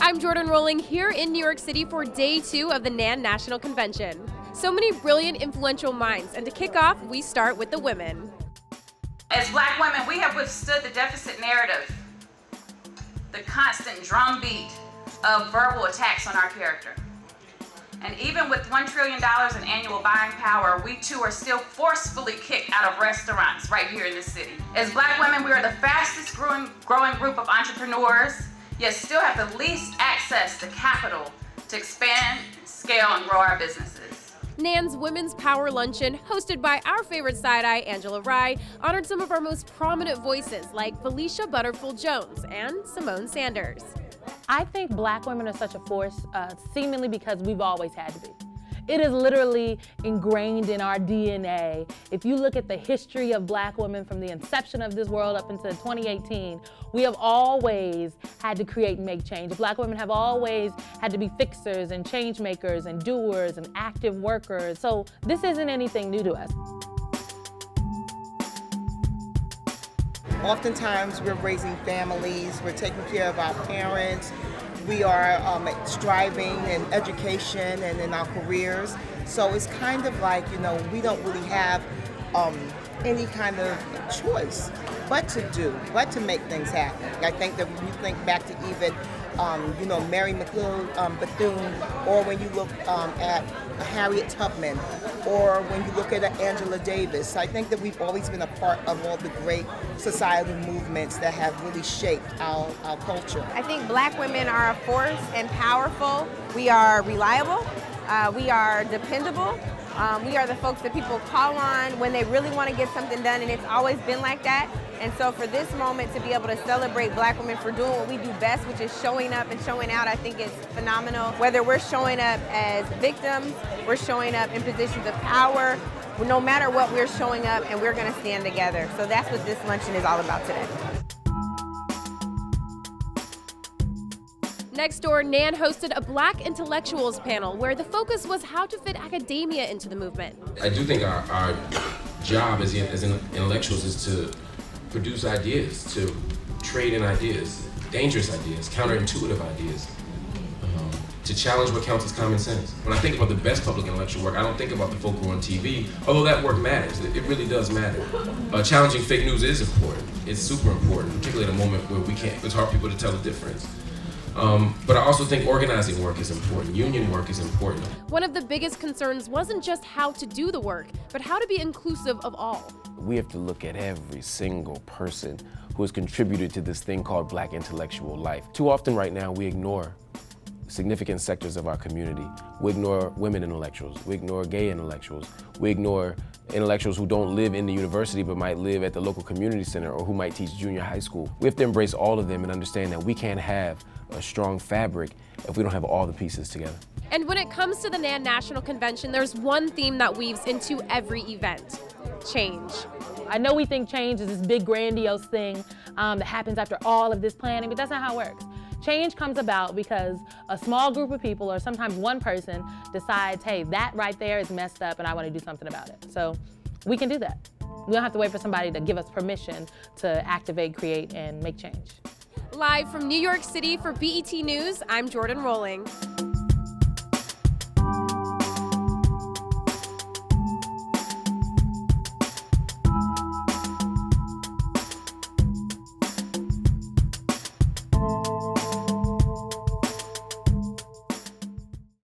I'm Jordan Rolling here in New York City for day 2 of the NAN National Convention. So many brilliant, influential minds, and to kick off, we start with the women. As Black women, we have withstood the deficit narrative, the constant drumbeat of verbal attacks on our character. And even with $1 trillion in annual buying power, we too are still forcefully kicked out of restaurants right here in this city. As Black women, we are the fastest growing group of entrepreneurs, yet still have the least access to capital to expand, scale, and grow our businesses. NAN's Women's Power Luncheon, hosted by our favorite side-eye, Angela Rye, honored some of our most prominent voices like VALEISHA Butterfield-Jones and Symone Sanders. I think Black women are such a force, seemingly because we've always had to be. It is literally ingrained in our DNA. If you look at the history of Black women from the inception of this world up until 2018, we have always had to create and make change. Black women have always had to be fixers and change makers and doers and active workers. So this isn't anything new to us. Oftentimes we're raising families, we're taking care of our parents, we are striving in education and in our careers. So it's kind of like, you know, we don't really have any kind of choice but to make things happen. I think that when you think back to even, you know, Mary Bethune, or when you look at Harriet Tubman, or when you look at Angela Davis, I think that we've always been a part of all the great societal movements that have really shaped our culture. I think Black women are a force and powerful. We are reliable. We are dependable. We are the folks that people call on when they really want to get something done, and it's always been like that. And so for this moment to be able to celebrate Black women for doing what we do best, which is showing up and showing out, I think is phenomenal. Whether we're showing up as victims, we're showing up in positions of power, no matter what, we're showing up and we're going to stand together. So that's what this luncheon is all about today. Next door, NAN hosted a Black intellectuals panel where the focus was how to fit academia into the movement. I do think our job as intellectuals is to produce ideas, to trade in ideas, dangerous ideas, counterintuitive ideas, to challenge what counts as common sense. When I think about the best public intellectual work, I don't think about the folk who are on TV, although that work matters. It really does matter. Challenging fake news is important. It's super important, particularly at a moment where it's hard for people to tell the difference. But I also think organizing work is important, union work is important. One of the biggest concerns wasn't just how to do the work, but how to be inclusive of all. We have to look at every single person who has contributed to this thing called Black intellectual life. Too often right now we ignore significant sectors of our community. We ignore women intellectuals, we ignore gay intellectuals, we ignore intellectuals who don't live in the university but might live at the local community center or who might teach junior high school. We have to embrace all of them and understand that we can't have a strong fabric if we don't have all the pieces together. And when it comes to the NAN National Convention, there's one theme that weaves into every event: change. I know we think change is this big grandiose thing that happens after all of this planning, but that's not how it works. Change comes about because a small group of people, or sometimes one person, decides, hey, that right there is messed up and I want to do something about it. So we can do that. We don't have to wait for somebody to give us permission to activate, create, and make change. Live from New York City for BET News, I'm Jordan Rolling.